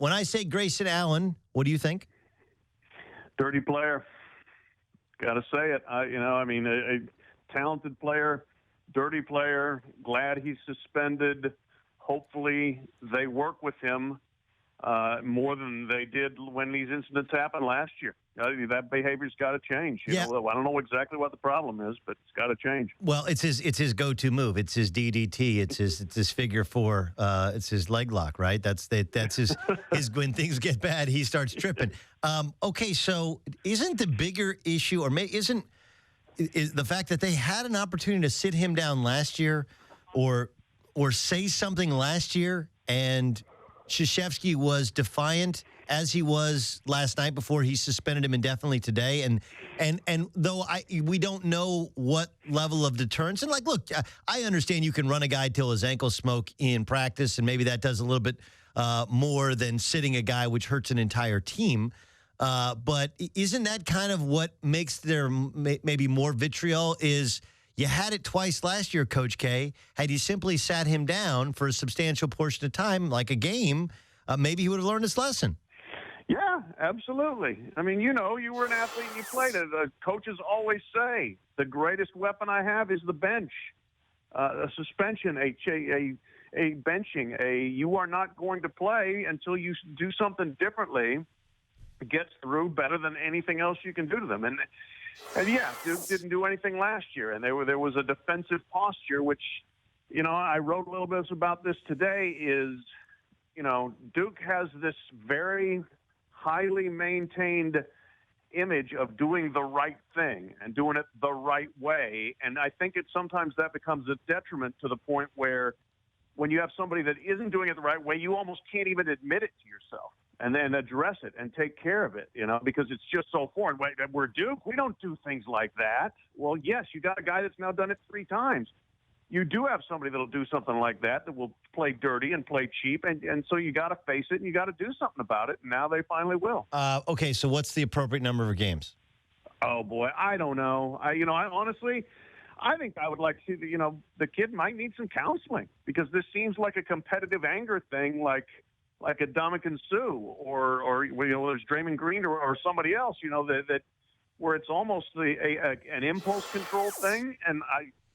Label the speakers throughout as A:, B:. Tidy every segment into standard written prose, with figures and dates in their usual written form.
A: When I say Grayson Allen, what do you think?
B: Dirty player. Got to say it. A talented player, dirty player. Glad he's suspended. Hopefully they work with him more than they did when these incidents happened last year. That behavior's got to change. You know? I don't know exactly what the problem is, but it's got to change.
A: Well, it's his go-to move. It's his DDT. It's his figure four. It's his leg lock, right? That's his when things get bad, he starts tripping. Okay, so isn't the bigger issue, or isn't the fact that they had an opportunity to sit him down last year, or say something last year, and Krzyzewski was defiant as he was last night before he suspended him indefinitely today, and though we don't know what level of deterrence, and look, I understand you can run a guy till his ankles smoke in practice, and maybe that does a little bit more than sitting a guy, which hurts an entire team. But isn't that kind of what makes there maybe more vitriol? Is you had it twice last year, Coach K. Had you simply sat him down for a substantial portion of time, like a game, maybe he would have learned his lesson.
B: Yeah, absolutely. I mean, you were an athlete and you played it. Coaches always say the greatest weapon I have is the bench, a suspension, a benching. You are not going to play until you do something differently. Gets through better than anything else you can do to them. And yeah, Duke didn't do anything last year, and there was a defensive posture, which, I wrote a little bit about this today, is, Duke has this very highly maintained image of doing the right thing and doing it the right way. And I think sometimes that becomes a detriment to the point where when you have somebody that isn't doing it the right way, you almost can't even admit it to yourself and then address it and take care of it, because it's just so foreign. Wait, we're Duke. We don't do things like that. Well, yes, you got a guy that's now done it 3 times. You do have somebody that'll do something like that will play dirty and play cheap, and so you got to face it and you got to do something about it. And now they finally will.
A: Okay, so what's the appropriate number of games?
B: Oh boy, I don't know. I honestly, I think I would like to see the kid might need some counseling, because this seems like a competitive anger thing, like a Dominican Sue or there's Draymond Green or somebody else, that where it's almost an impulse control thing, and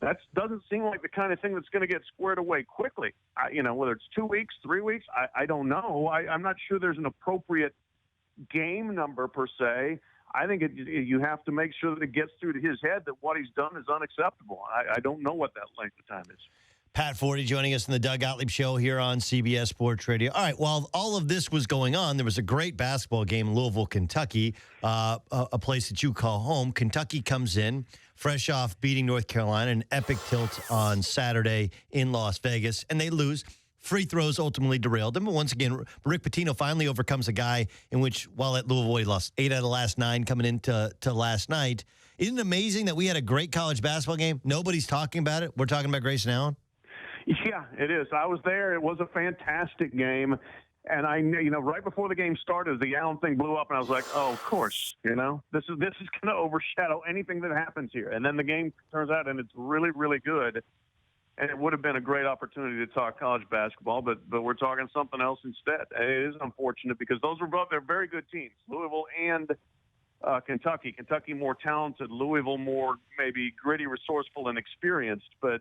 B: that doesn't seem like the kind of thing that's going to get squared away quickly. Whether it's 2 weeks, 3 weeks, I don't know. I'm not sure there's an appropriate game number per se. I think you have to make sure that it gets through to his head that what he's done is unacceptable. I don't know what that length of time is.
A: Pat Forde joining us in the Doug Gottlieb Show here on CBS Sports Radio. All right, while all of this was going on, there was a great basketball game in Louisville, Kentucky, a place that you call home. Kentucky comes in fresh off beating North Carolina, an epic tilt on Saturday in Las Vegas, and they lose. Free throws ultimately derailed them. But once again, Rick Pitino finally overcomes a guy in which, while at Louisville, he lost 8 out of the last 9 coming into last night. Isn't it amazing that we had a great college basketball game? Nobody's talking about it. We're talking about Grayson Allen.
B: Yeah, it is. I was there. It was a fantastic game. And I knew, right before the game started, the Allen thing blew up, and I was like, oh, of course, this is going to overshadow anything that happens here. And then the game turns out, and it's really, really good. And it would have been a great opportunity to talk college basketball, but we're talking something else instead. It is unfortunate because they're very good teams, Louisville and Kentucky. Kentucky more talented, Louisville more maybe gritty, resourceful, and experienced. But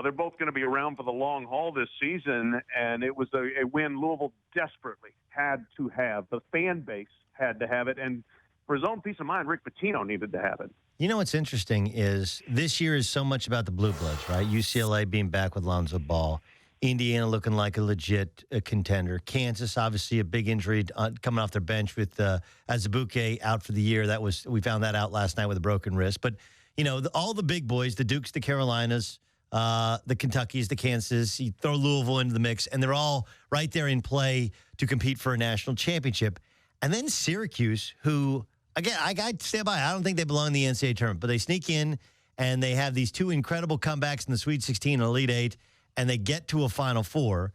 B: they're both going to be around for the long haul this season, and it was a win Louisville desperately had to have. The fan base had to have it, and for his own peace of mind, Rick Pitino needed to have it.
A: What's interesting is this year is so much about the Blue Bloods, right? UCLA being back with Lonzo Ball, Indiana looking like a legit contender, Kansas obviously a big injury coming off their bench with Azubuike out for the year. We found that out last night with a broken wrist. But all the big boys, the Dukes, the Carolinas, the Kentuckys, the Kansas, you throw Louisville into the mix, and they're all right there in play to compete for a national championship. And then Syracuse, who, again, I got to stand by. I don't think they belong in the NCAA tournament, but they sneak in, and they have these 2 incredible comebacks in the Sweet 16 and Elite 8, and they get to a Final Four.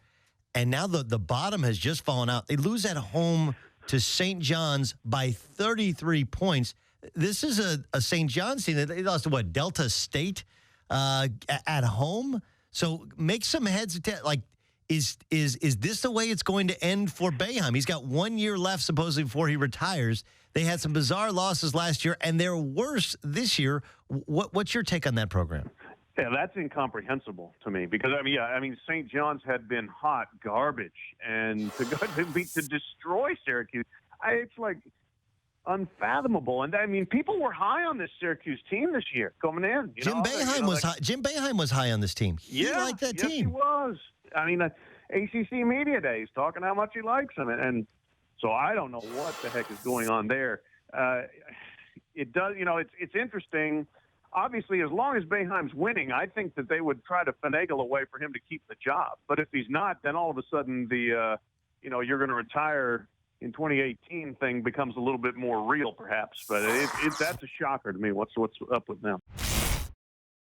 A: And now the bottom has just fallen out. They lose at home to St. John's by 33 points. This is a St. John's team that they lost to, Delta State? At home. So make some heads. Is this the way it's going to end for Boeheim? He's got 1 year left, supposedly, before he retires. They had some bizarre losses last year, and they're worse this year. What's your take on that program?
B: Yeah, that's incomprehensible to me because St. John's had been hot garbage, and to destroy Syracuse, it's like unfathomable. And I mean, people were high on this Syracuse team this year coming in.
A: Jim Boeheim was high. Jim Boeheim was high on this team. He liked that team.
B: Yes, he was. I mean, ACC Media Days talking how much he likes him, and so I don't know what the heck is going on there. It does, it's interesting. Obviously, as long as Boeheim's winning, I think that they would try to finagle a way for him to keep the job. But if he's not, then all of a sudden you're going to retire in 2018 thing becomes a little bit more real, perhaps. But that's a shocker to me. What's up with them?